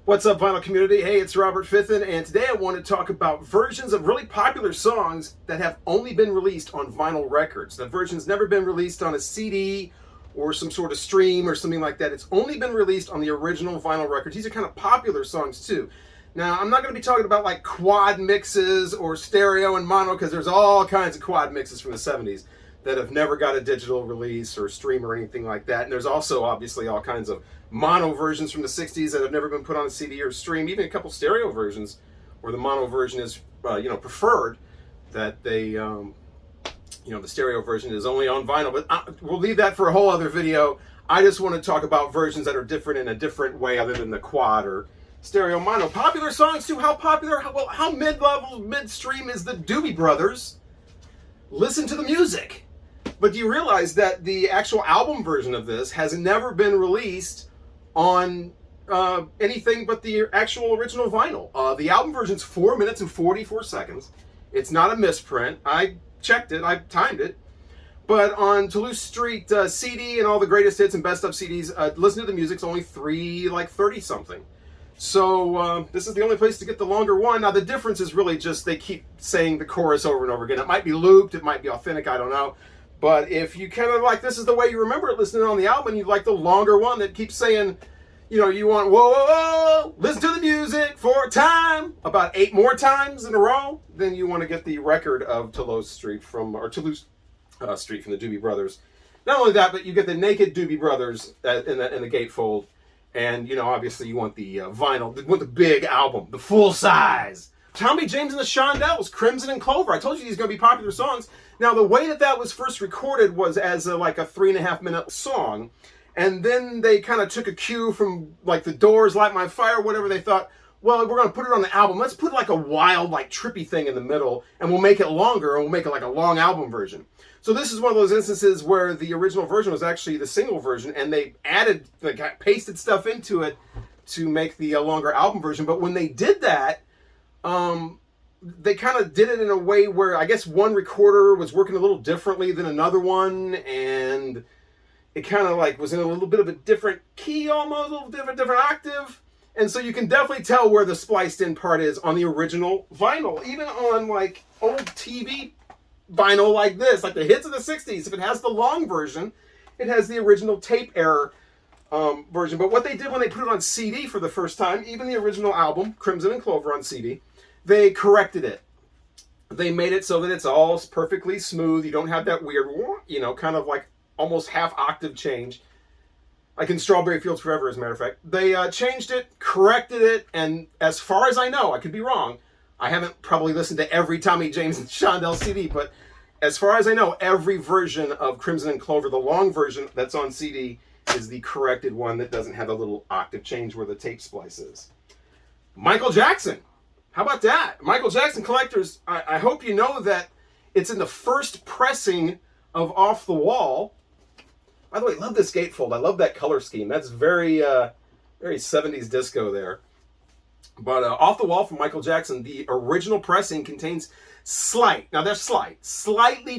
What's up, vinyl community? Hey, it's Robert Fithen, and today I want to talk about versions of really popular songs that have only been released on vinyl records. That version's never been released on a CD or some sort of stream or something like that. It's only been released on the original vinyl records. These are kind of popular songs too. Now, I'm not going to be talking about like quad mixes or stereo and mono, because there's all kinds of quad mixes from the 70s that have never got a digital release or stream or anything like that. And there's also obviously all kinds of mono versions from the 60s that have never been put on a CD or stream, even a couple stereo versions where the mono version is preferred, that they the stereo version is only on vinyl. But we'll leave that for a whole other video. I just want to talk about versions that are different in a different way other than the quad or stereo mono. Popular songs too. How popular, how mid-level, midstream is the Doobie Brothers? Listen to the music. But do you realize that the actual album version of this has never been released on anything but the actual original vinyl? The album version's 4 minutes and 44 seconds. It's not a misprint. I checked it. I timed it. But on Toulouse Street CD and all the greatest hits and best of CDs, listen to the music's only 30 something. So this is the only place to get the longer one. Now the difference is really just they keep saying the chorus over and over again. It might be looped, it might be authentic, I don't know. But if you kind of like, this is the way you remember it listening on the album, you like the longer one that keeps saying, you want, whoa, whoa, whoa, listen to the music for a time, about 8 more times in a row, then you want to get the record of Toulouse Street from the Doobie Brothers. Not only that, but you get the naked Doobie Brothers in the gatefold. And, obviously you want the vinyl, you want the big album, the full size. Tommy James and the Shondells, Crimson and Clover. I told you these are going to be popular songs. Now, the way that was first recorded was as like a 3.5-minute song. And then they kind of took a cue from like the Doors, Light My Fire, whatever. They thought, well, we're going to put it on the album. Let's put like a wild, like trippy thing in the middle, and we'll make it longer, and we'll make it like a long album version. So this is one of those instances where the original version was actually the single version, and they pasted stuff into it to make the longer album version. But when they did that, they kind of did it in a way where I guess one recorder was working a little differently than another one, and it kind of like was in a little bit of a different key, almost a little different octave. And so you can definitely tell where the spliced in part is on the original vinyl, even on like old TV vinyl like this, like the hits of the 60s. If it has the long version, it has the original tape error version. But what they did when they put it on CD for the first time, even the original album, Crimson and Clover on CD, they corrected it. They made it so that it's all perfectly smooth. You don't have that weird, kind of like almost half octave change. Like in Strawberry Fields Forever, as a matter of fact. They changed it, corrected it, and as far as I know, I could be wrong, I haven't probably listened to every Tommy James and Shondells CD, but as far as I know, every version of Crimson and Clover, the long version that's on CD, is the corrected one that doesn't have a little octave change where the tape splice is. Michael Jackson. How about that? Michael Jackson collectors, I hope you know that it's in the first pressing of Off the Wall. By the way, I love this gatefold. I love that color scheme. That's very 70s disco there. But Off the Wall from Michael Jackson, the original pressing contains slightly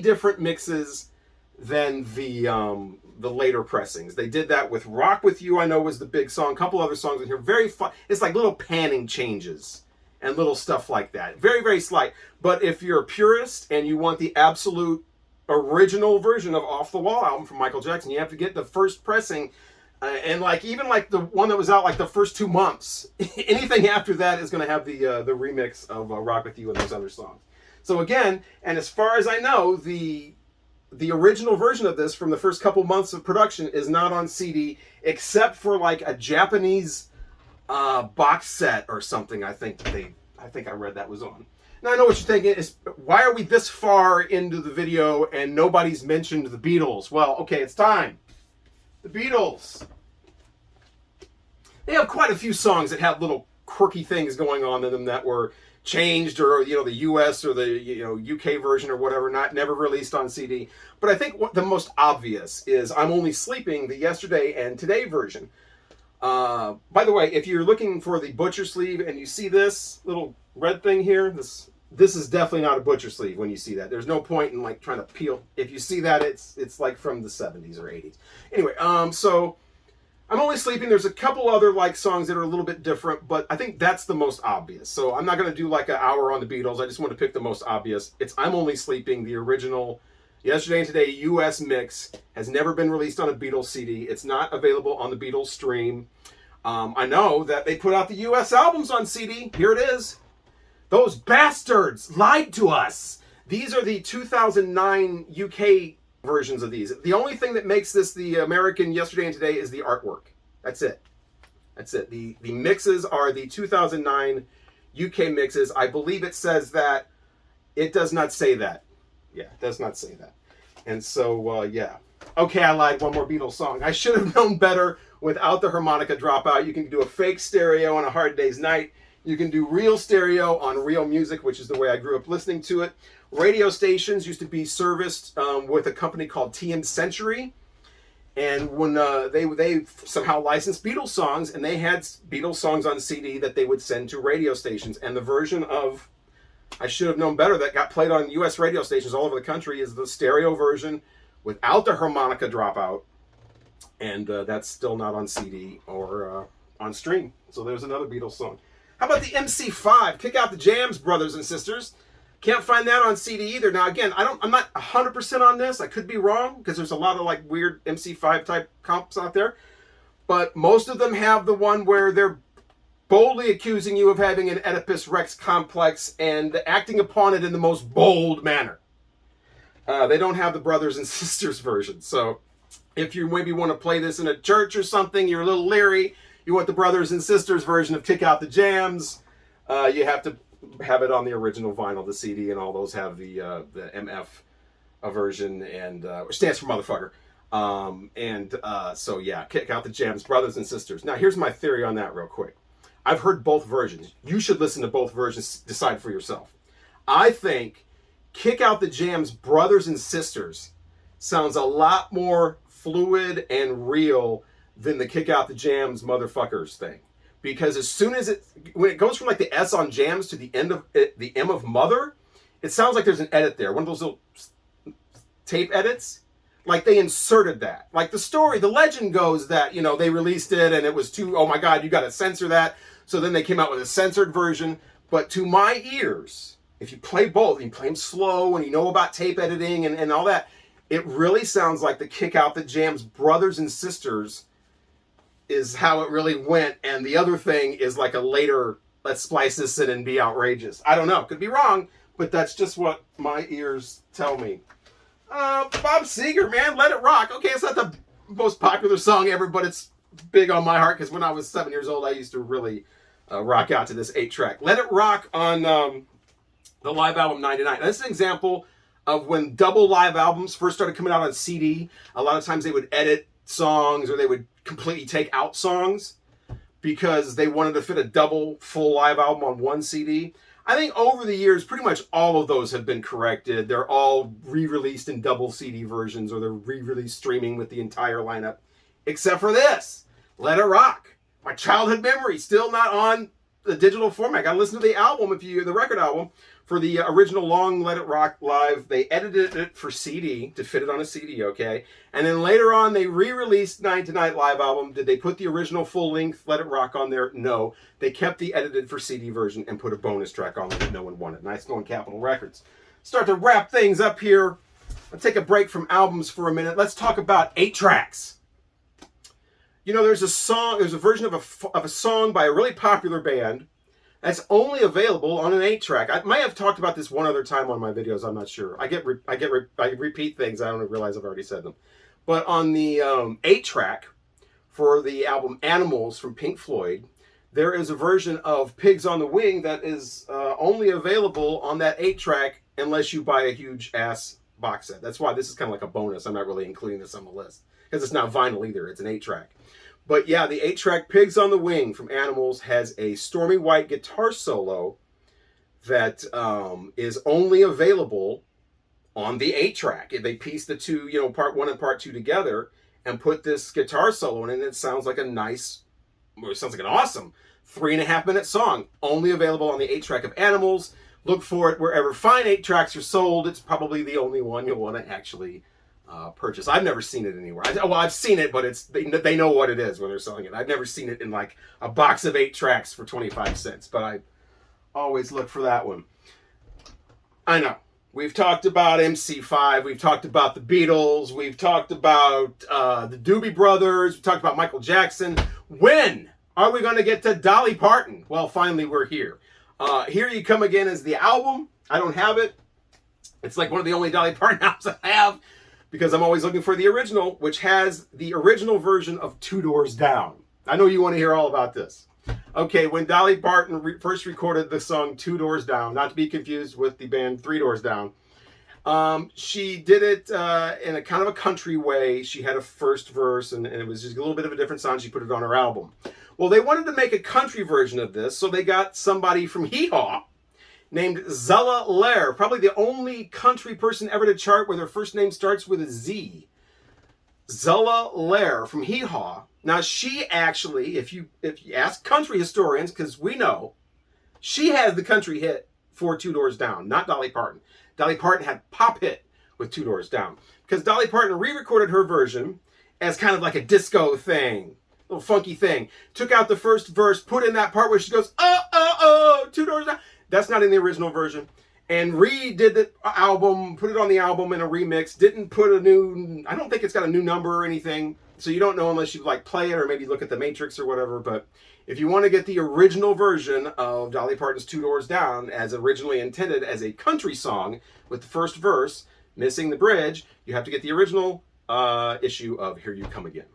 different mixes than the later pressings. They did that with Rock With You, I know was the big song. A couple other songs in here. Very fun. It's like little panning changes and little stuff like that. Very, very slight. But if you're a purist and you want the absolute original version of Off the Wall album from Michael Jackson, you have to get the first pressing. And even the one that was out like the first 2 months. Anything after that is going to have the remix of Rock With You and those other songs. So again, and as far as I know, the original version of this from the first couple months of production is not on CD, except for like a Japanese box set or something. I think I read that was on. Now I know what you're thinking is, why are we this far into the video and nobody's mentioned the Beatles? Well, okay, it's time. The Beatles. They have quite a few songs that have little quirky things going on in them that were changed, or the US or the UK version or whatever, never released on CD. But I think what the most obvious is I'm Only Sleeping, the yesterday and today version. By the way, if you're looking for the butcher sleeve and you see this little red thing here, this is definitely not a butcher sleeve when you see that. There's no point in like trying to peel. If you see that, it's like from the 70s or 80s. Anyway, so I'm Only Sleeping. There's a couple other like songs that are a little bit different, but I think that's the most obvious. So I'm not going to do like an hour on the Beatles. I just want to pick the most obvious. It's I'm Only Sleeping, the original Yesterday and Today US mix. Has never been released on a Beatles CD. It's not available on the Beatles stream. I know that they put out the US albums on CD. Here it is. Those bastards lied to us. These are the 2009 UK versions of these. The only thing that makes this the American Yesterday and Today is the artwork. That's it. That's it. The mixes are the 2009 UK mixes. I believe it says that. It does not say that. Yeah, it does not say that. And so, yeah. Okay, I lied. One more Beatles song. I should have known better without the harmonica dropout. You can do a fake stereo on A Hard Day's Night. You can do real stereo on real music, which is the way I grew up listening to it. Radio stations used to be serviced with a company called Uncensored. And when they somehow licensed Beatles songs, and they had Beatles songs on CD that they would send to radio stations. And the version of I Should Have Known Better that got played on US radio stations all over the country is the stereo version without the harmonica dropout. And that's still not on CD or on stream. So there's another Beatles song. How about the MC5? Kick Out the Jams, brothers and sisters. Can't find that on CD either. Now again, I'm not 100% on this. I could be wrong because there's a lot of like weird MC5 type comps out there. But most of them have the one where they're boldly accusing you of having an Oedipus Rex complex and acting upon it in the most bold manner. They don't have the brothers and sisters version. So if you maybe want to play this in a church or something, you're a little leery, you want the brothers and sisters version of Kick Out the Jams, you have to have it on the original vinyl. The CD and all those have the MF version, and which stands for motherfucker. So yeah, Kick Out the Jams, brothers and sisters. Now here's my theory on that real quick. I've heard both versions. You should listen to both versions, decide for yourself. I think Kick Out the Jams, brothers and sisters sounds a lot more fluid and real than the Kick Out the Jams motherfuckers thing. Because as soon as when it goes from like the S on Jams to the end of the M of Mother, it sounds like there's an edit there. One of those little tape edits. Like they inserted that. Like the story, the legend goes that, they released it and it was too, oh my God, you got to censor that. So then they came out with a censored version. But to my ears, if you play both, and you play them slow and you know about tape editing and all that, it really sounds like the Kick Out the Jams brothers and sisters is how it really went, and the other thing is like a later, let's splice this in and be outrageous. I don't know, could be wrong, but that's just what my ears tell me. Bob Seger, man, Let It Rock. Okay, it's not the most popular song ever, but it's big on my heart because when I was 7 years old, I used to really rock out to this 8-track. Let It Rock on the live album 99. Now, this is an example of when double live albums first started coming out on CD. A lot of times they would edit songs or they would completely take out songs because they wanted to fit a double full live album on one CD. I think over the years, pretty much all of those have been corrected. They're all re-released in double CD versions, or they're re-released streaming with the entire lineup, except for this, Let It Rock. My childhood memory, still not on the digital format. Got to listen to the album, the record album, for the original long Let It Rock live. They edited it for CD to fit it on a CD, okay? And then later on, they re-released Night to Night live album. Did they put the original full-length Let It Rock on there? No. They kept the edited for CD version and put a bonus track on there that no one wanted. Nice going, Capitol Records. Start to wrap things up here. I'll take a break from albums for a minute. Let's talk about 8 tracks. There's a version of a song by a really popular band that's only available on an 8-track. I might have talked about this one other time on my videos. I'm not sure. I repeat things. I don't realize I've already said them. But on the 8-track for the album Animals from Pink Floyd, there is a version of Pigs on the Wing that is only available on that 8-track unless you buy a huge ass box set. That's why this is kind of like a bonus. I'm not really including this on the list because it's not vinyl either. It's an 8-track. But yeah, the 8-track Pigs on the Wing from Animals has a Stormy White guitar solo that is only available on the 8-track. They pieced the two, part 1 and part 2 together and put this guitar solo in it, and it sounds like an awesome 3.5-minute song. Only available on the 8-track of Animals. Look for it wherever fine 8-tracks are sold. It's probably the only one you'll want to actually purchase. I've never seen it anywhere. Well, I've seen it, but they know what it is when they're selling it. I've never seen it in like a box of 8 tracks for 25 cents, but I always look for that one. I know. We've talked about MC5. We've talked about the Beatles. We've talked about the Doobie Brothers. We've talked about Michael Jackson. When are we going to get to Dolly Parton? Well, finally, we're here. Here You Come Again is the album. I don't have it. It's like one of the only Dolly Parton albums I have because I'm always looking for the original, which has the original version of Two Doors Down. I know you want to hear all about this. Okay, when Dolly Parton first recorded the song Two Doors Down, not to be confused with the band Three Doors Down, she did it in a kind of a country way. She had a first verse, and it was just a little bit of a different sound. She put it on her album. Well, they wanted to make a country version of this, so they got somebody from Hee Haw named Zella Lair, probably the only country person ever to chart where their first name starts with a Z. Zella Lair from Hee Haw. Now, she actually, if you ask country historians, because we know, she has the country hit for Two Doors Down, not Dolly Parton. Dolly Parton had pop hit with Two Doors Down, because Dolly Parton re-recorded her version as kind of like a disco thing, little funky thing. Took out the first verse, put in that part where she goes, oh, oh, oh, Two Doors Down. That's not in the original version. And redid the album, put it on the album in a remix, didn't put a new, I don't think it's got a new number or anything. So you don't know unless you like play it or maybe look at the Matrix or whatever. But if you want to get the original version of Dolly Parton's Two Doors Down as originally intended as a country song with the first verse missing the bridge, you have to get the original issue of Here You Come Again.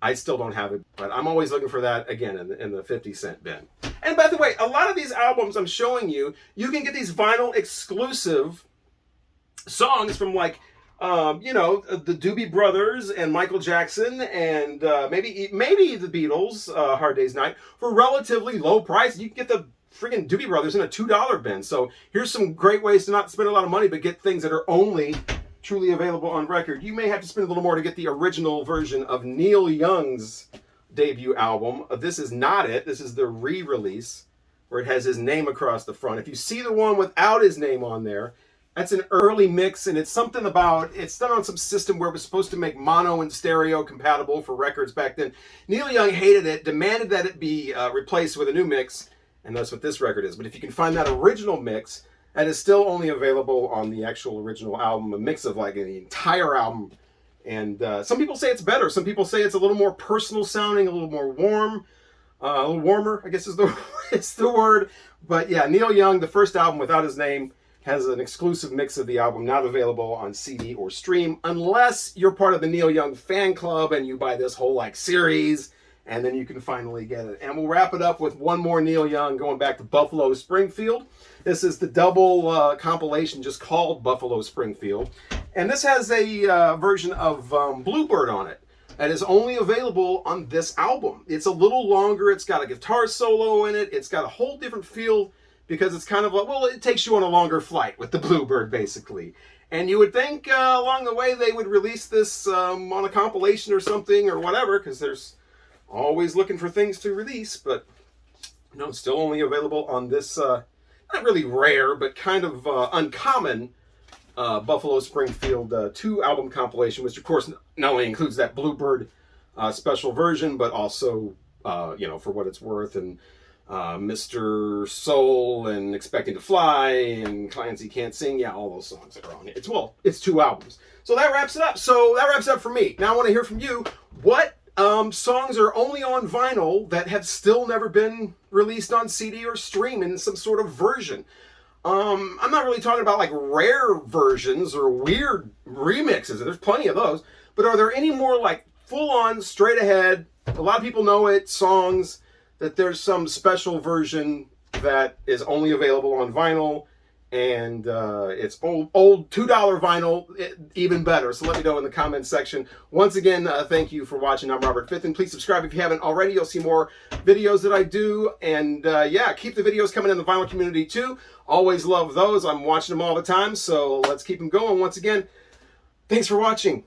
I still don't have it, but I'm always looking for that again in the 50-cent bin. And by the way, a lot of these albums I'm showing you, you can get these vinyl exclusive songs from like, the Doobie Brothers and Michael Jackson and maybe the Beatles, Hard Day's Night, for relatively low price. You can get the friggin' Doobie Brothers in a $2 bin. So here's some great ways to not spend a lot of money, but get things that are only truly available on record. You may have to spend a little more to get the original version of Neil Young's debut album. This is not it. This is the re-release where it has his name across the front. If you see the one without his name on there, that's an early mix, and it's something about, it's done on some system where it was supposed to make mono and stereo compatible for records back then. Neil Young hated it, demanded that it be replaced with a new mix, and that's what this record is. But if you can find that original mix, that is still only available on the actual original album, a mix of like the entire album. And some people say it's better. Some people say it's a little more personal sounding, a little more warm, a little warmer, I guess is the word. But yeah, Neil Young, the first album without his name, has an exclusive mix of the album, not available on CD or stream, unless you're part of the Neil Young fan club and you buy this whole like series, and then you can finally get it. And we'll wrap it up with one more Neil Young, going back to Buffalo Springfield. This is the double compilation just called Buffalo Springfield. And this has a version of Bluebird on it that is only available on this album. It's a little longer. It's got a guitar solo in it. It's got a whole different feel because it's kind of like, well, it takes you on a longer flight with the Bluebird, basically. And you would think along the way they would release this on a compilation or something or whatever, because there's always looking for things to release. But no, it's still only available on this, not really rare, but kind of uncommon Buffalo Springfield 2 album compilation, which of course not only includes that Bluebird special version, but also, For What It's Worth, and Mr. Soul, and Expecting to Fly, and Clancy Can't Sing. Yeah, all those songs that are on it. It's 2 albums. So that wraps it up. So that wraps it up for me. Now I want to hear from you. What songs are only on vinyl that have still never been released on CD or stream in some sort of version? I'm not really talking about like rare versions or weird remixes. There's plenty of those. But are there any more like full-on, straight ahead, a lot of people know it, songs that there's some special version that is only available on vinyl, and it's old $2 vinyl, even better. So let me know in the comments section. Once again, thank you for watching. I'm Robert Fitton. Please subscribe if you haven't already. You'll see more videos that I do. And yeah, keep the videos coming in the vinyl community too. Always love those. I'm watching them all the time, so let's keep them going. Once again, thanks for watching.